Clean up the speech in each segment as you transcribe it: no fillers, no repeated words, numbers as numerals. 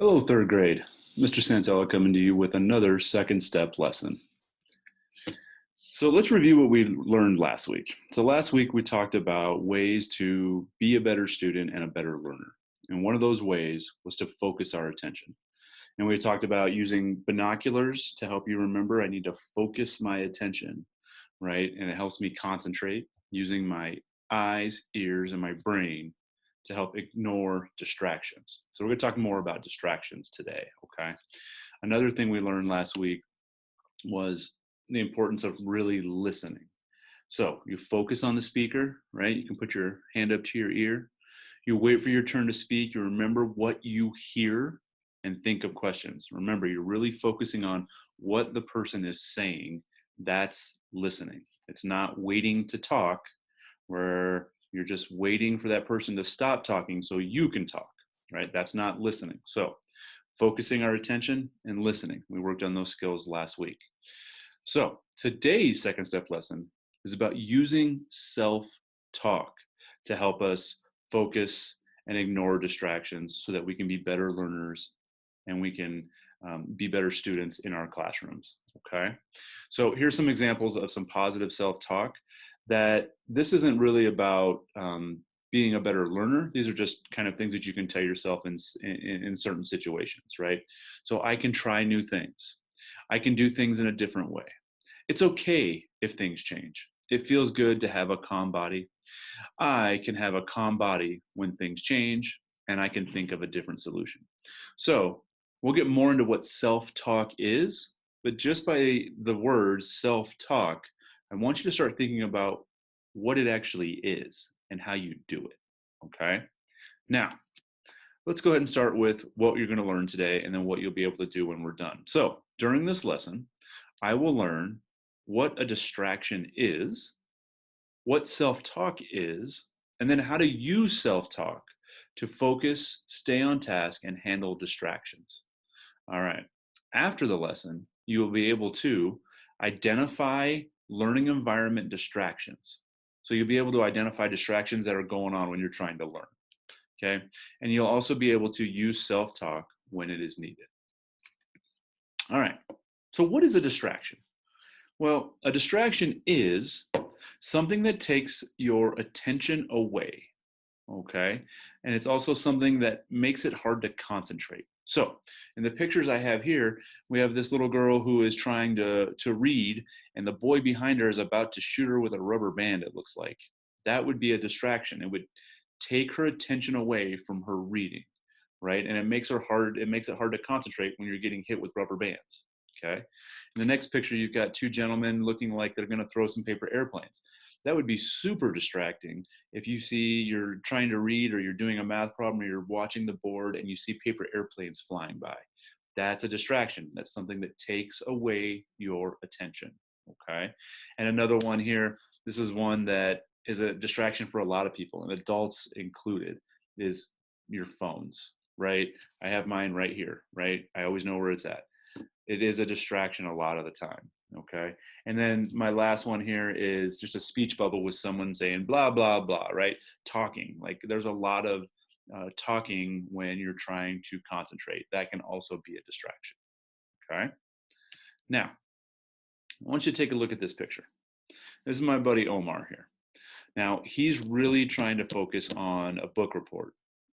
Hello, third grade. Mr. Santella coming to you with another second step lesson. So let's review what we learned last week. So last week we talked about ways to be a better student and a better learner. And one of those ways was to focus our attention. And we talked about using binoculars to help you remember I need to focus my attention, right? And it helps me concentrate using my eyes, ears, and my brain to help ignore distractions. So we're going to talk more about distractions today, okay? Another thing we learned last week was the importance of really listening. So you focus on the speaker, right? You can put your hand up to your ear. You wait for your turn to speak. You remember what you hear and think of questions. Remember, you're really focusing on what the person is saying. That's listening. It's not waiting to talk, where you're just waiting for that person to stop talking so you can talk, right? That's not listening. So focusing our attention and listening. We worked on those skills last week. So today's second step lesson is about using self-talk to help us focus and ignore distractions so that we can be better learners and we can be better students in our classrooms. Okay. So here's some examples of some positive self-talk that this isn't really about being a better learner. These are just kind of things that you can tell yourself in certain situations, right? So I can try new things. I can do things in a different way. It's okay if things change. It feels good to have a calm body. I can have a calm body when things change, and I can think of a different solution. So we'll get more into what self-talk is, but just by the words self-talk, I want you to start thinking about what it actually is and how you do it. Okay? Now, let's go ahead and start with what you're going to learn today and then what you'll be able to do when we're done. So during this lesson, I will learn what a distraction is, what self-talk is, and then how to use self-talk to focus, stay on task, and handle distractions. All right. After the lesson, you will be able to identify learning environment distractions. So you'll be able to identify distractions that are going on when you're trying to learn. Okay. And you'll also be able to use self-talk when it is needed. All right. So what is a distraction? Well, a distraction is something that takes your attention away, okay? And it's also something that makes it hard to concentrate. So, in the pictures I have here, we have this little girl who is trying to read, and the boy behind her is about to shoot her with a rubber band, it looks like. That would be a distraction. It would take her attention away from her reading, right? And it makes it hard to concentrate when you're getting hit with rubber bands. Okay. In the next picture, you've got two gentlemen looking like they're going to throw some paper airplanes. That would be super distracting if you see you're trying to read or you're doing a math problem or you're watching the board and you see paper airplanes flying by. That's a distraction. That's something that takes away your attention. Okay. And another one here, this is one that is a distraction for a lot of people, and adults included, is your phones, right? I have mine right here, right? I always know where it's at. It is a distraction a lot of the time. Okay. And then my last one here is just a speech bubble with someone saying blah, blah, blah, right? Talking. Like there's a lot of talking when you're trying to concentrate. That can also be a distraction. Okay. Now, I want you to take a look at this picture. This is my buddy Omar here. Now, he's really trying to focus on a book report,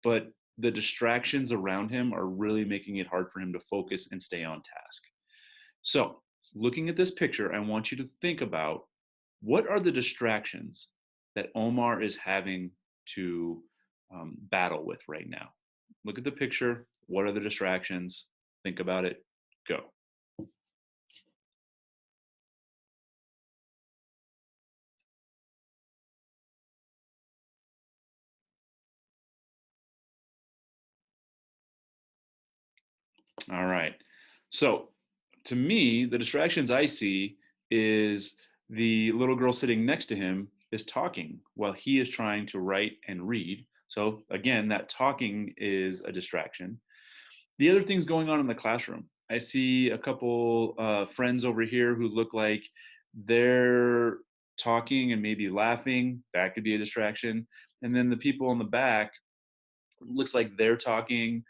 but the distractions around him are really making it hard for him to focus and stay on task. So, looking at this picture, I want you to think about what are the distractions that Omar is having to battle with right now. Look at the picture. What are the distractions? Think about it. Go. All right. So, to me, the distractions I see is the little girl sitting next to him is talking while he is trying to write and read. So, again, that talking is a distraction. The other things going on in the classroom, I see a couple friends over here who look like they're talking and maybe laughing. That could be a distraction. And then the people in the back looks like they're talking,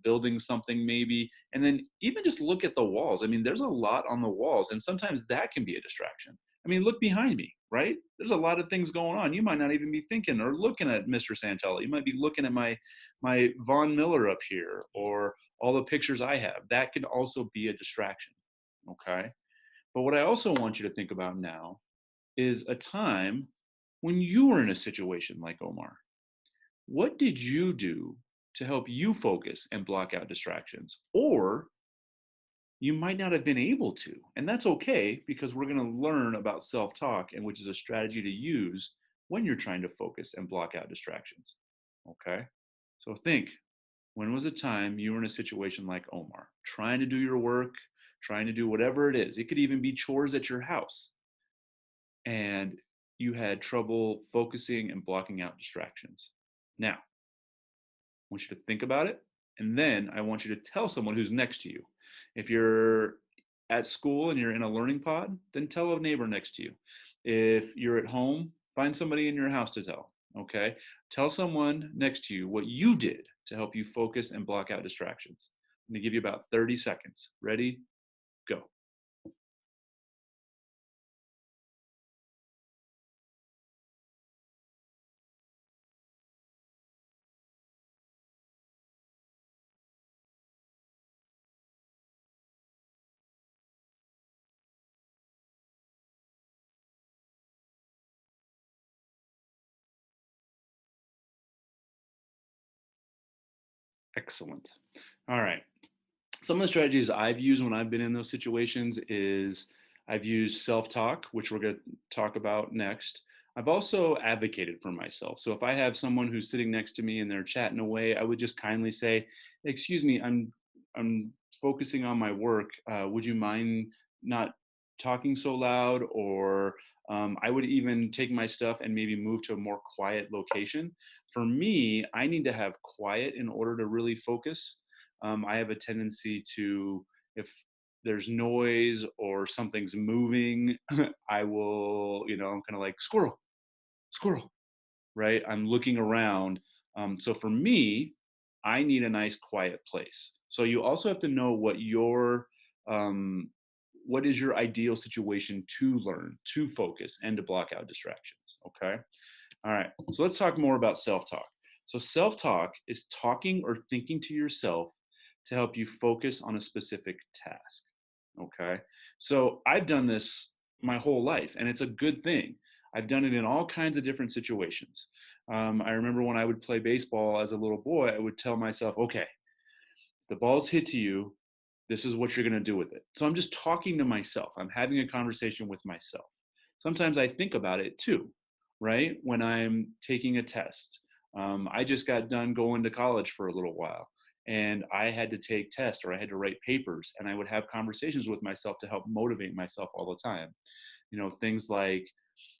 building something maybe, and then even just look at the walls. I mean, there's a lot on the walls, and sometimes that can be a distraction. I mean, look behind me, right? There's a lot of things going on. You might not even be thinking or looking at Mr. Santella. You might be looking at my Von Miller up here, or all the pictures I have. That can also be a distraction, okay? But what I also want you to think about now is a time when you were in a situation like Omar. What did you do to help you focus and block out distractions? Or you might not have been able to. And that's okay, because we're going to learn about self talk, and which is a strategy to use when you're trying to focus and block out distractions. Okay. So think, when was a time you were in a situation like Omar, trying to do your work, trying to do whatever it is? It could even be chores at your house, and you had trouble focusing and blocking out distractions. Now, I want you to think about it, and then I want you to tell someone who's next to you. If you're at school and you're in a learning pod, then tell a neighbor next to you. If you're at home, find somebody in your house to tell. Okay. Tell someone next to you what you did to help you focus and block out distractions. I'm going to give you about 30 seconds. Ready? Go. Excellent. All right. Some of the strategies I've used when I've been in those situations is I've used self-talk, which we're going to talk about next. I've also advocated for myself. So if I have someone who's sitting next to me and they're chatting away, I would just kindly say, "Excuse me, I'm focusing on my work. Would you mind not talking so loud?" Or I would even take my stuff and maybe move to a more quiet location. For me, I need to have quiet in order to really focus. I have a tendency to, if there's noise or something's moving, I will, I'm kind of like squirrel, squirrel, right? I'm looking around. So for me, I need a nice quiet place. So you also have to know um, what is your ideal situation to learn, to focus, and to block out distractions. Okay. All right. So let's talk more about self talk. So self talk is talking or thinking to yourself to help you focus on a specific task. Okay. So I've done this my whole life, and it's a good thing. I've done it in all kinds of different situations. I remember when I would play baseball as a little boy, I would tell myself, okay, if the ball's hit to you, this is what you're going to do with it. So I'm just talking to myself. I'm having a conversation with myself. Sometimes I think about it too, right? When I'm taking a test. I just got done going to college for a little while, and I had to take tests or I had to write papers, and I would have conversations with myself to help motivate myself all the time. Things like,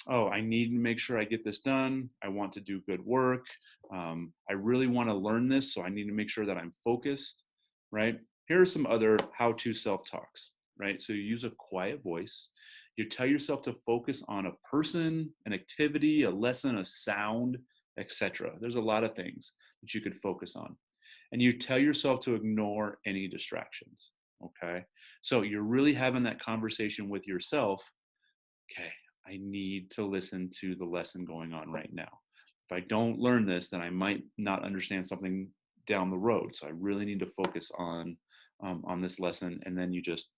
oh, I need to make sure I get this done. I want to do good work. I really want to learn this, so I need to make sure that I'm focused, right? Here are some other how to self talks, right? So you use a quiet voice. You tell yourself to focus on a person, an activity, a lesson, a sound, etc. There's a lot of things that you could focus on. And you tell yourself to ignore any distractions, okay? So you're really having that conversation with yourself. Okay, I need to listen to the lesson going on right now. If I don't learn this, then I might not understand something down the road. So I really need to focus on this lesson, and then you just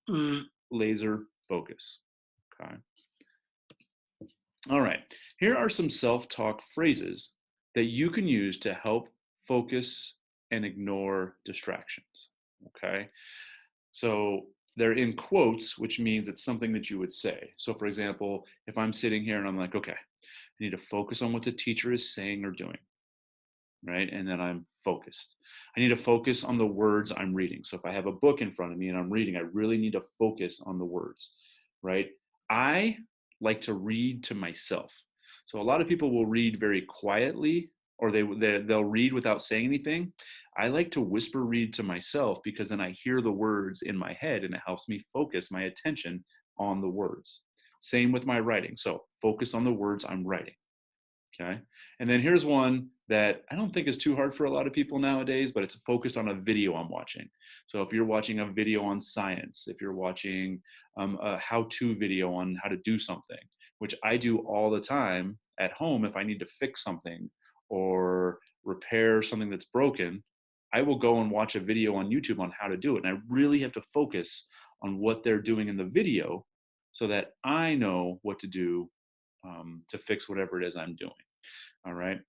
laser focus. Okay. All right. Here are some self-talk phrases that you can use to help focus and ignore distractions. Okay. So they're in quotes, which means it's something that you would say. So, for example, if I'm sitting here and I'm like, okay, I need to focus on what the teacher is saying or doing, right? And then I'm focused. I need to focus on the words I'm reading. So, if I have a book in front of me and I'm reading, I really need to focus on the words, right? I like to read to myself. So, a lot of people will read very quietly, or they'll read without saying anything. I like to whisper read to myself, because then I hear the words in my head and it helps me focus my attention on the words. Same with my writing. So focus on the words I'm writing. Okay. And then here's one that I don't think is too hard for a lot of people nowadays, but it's focused on a video I'm watching. So if you're watching a video on science, if you're watching a how-to video on how to do something, which I do all the time at home, if I need to fix something or repair something that's broken, I will go and watch a video on YouTube on how to do it. And I really have to focus on what they're doing in the video so that I know what to do to fix whatever it is I'm doing. All right.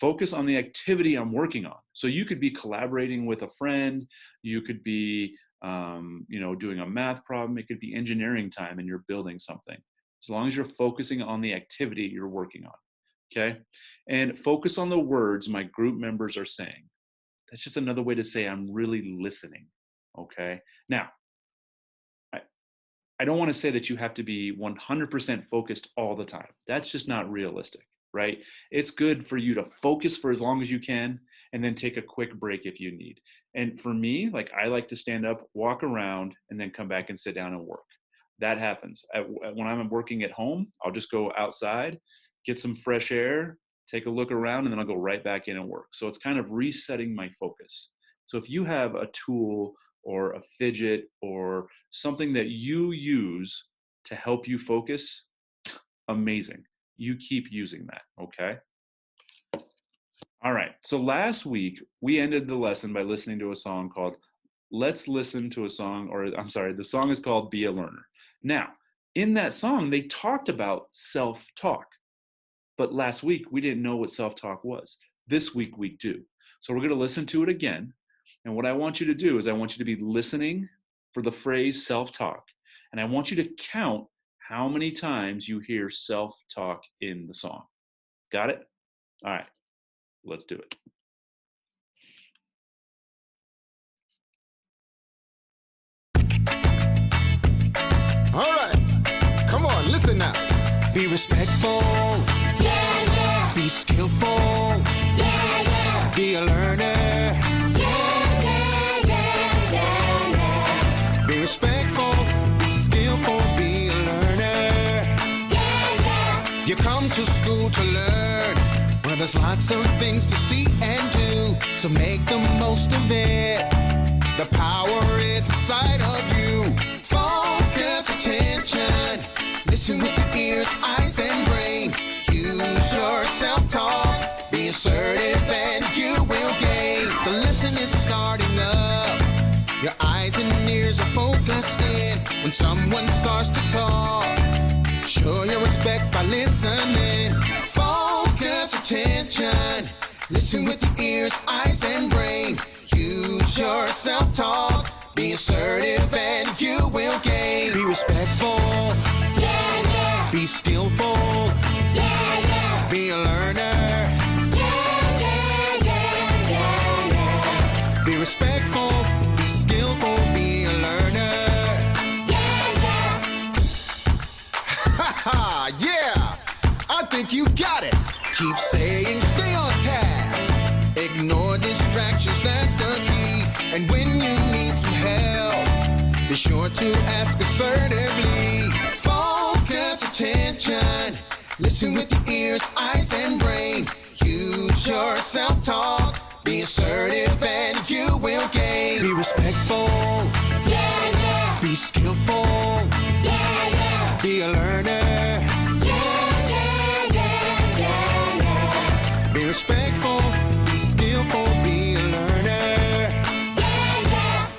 Focus on the activity I'm working on. So you could be collaborating with a friend. You could be, doing a math problem. It could be engineering time and you're building something. As long as you're focusing on the activity you're working on. Okay. And focus on the words my group members are saying. That's just another way to say I'm really listening. Okay. Now, I don't want to say that you have to be 100% focused all the time. That's just not realistic, right? It's good for you to focus for as long as you can and then take a quick break if you need. And for me, like I like to stand up, walk around, and then come back and sit down and work. That happens. When I'm working at home, I'll just go outside, get some fresh air, take a look around, and then I'll go right back in and work. So it's kind of resetting my focus. So if you have a tool or a fidget or something that you use to help you focus, amazing. You keep using that, okay? All right, so last week we ended the lesson by listening to a song called Let's Listen to a Song, or I'm sorry, the song is called Be a Learner. Now, in that song, they talked about self-talk, but last week we didn't know what self-talk was. This week we do. So we're gonna listen to it again. And what I want you to do is I want you to be listening for the phrase self-talk. And I want you to count how many times you hear self-talk in the song. Got it? All right, let's do it. All right, come on, listen now. Be respectful. Yeah, yeah. Be skillful. Yeah, yeah. Be a learner. Be respectful, be skillful, be a learner. Yeah, yeah. You come to school to learn, well, there's lots of things to see and do, so make the most of it. The power is inside of you. Focus attention, listen with your ears, eyes, and brain. Use your self-talk, be assertive, and you will gain. The lesson is starting up. Your eyes and ears are focused in when someone starts to talk. Show your respect by listening. Focus attention. Listen with your ears, eyes, and brain. Use your self-talk. Be assertive and you will gain. Be respectful. Yeah, yeah. Be skillful. Yeah, yeah. Be a learner. Yeah, yeah, yeah, yeah, yeah. Be respectful. Skillful, be a learner. Yeah, yeah. Ha ha, yeah. I think you got it. Keep saying stay on task. Ignore distractions, that's the key. And when you need some help, be sure to ask assertively. Focus attention. Listen with your ears, eyes, and brain. Use your self-talk. Be assertive and you will gain. Be respectful. Yeah, yeah. Be skillful. Yeah, yeah. Be a learner. Yeah, yeah, yeah, yeah, yeah. Be respectful. Be skillful. Be a learner. Yeah, yeah.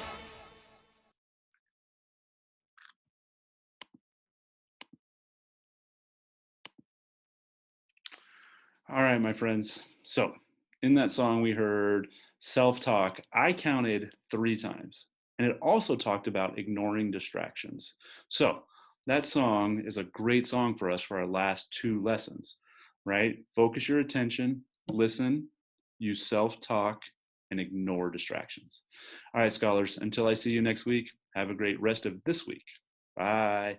All right, my friends. So in that song, we heard self-talk. I counted 3 times. And it also talked about ignoring distractions. So that song is a great song for us for our last 2 lessons, right? Focus your attention, listen, use self-talk, and ignore distractions. All right, scholars, until I see you next week, have a great rest of this week. Bye.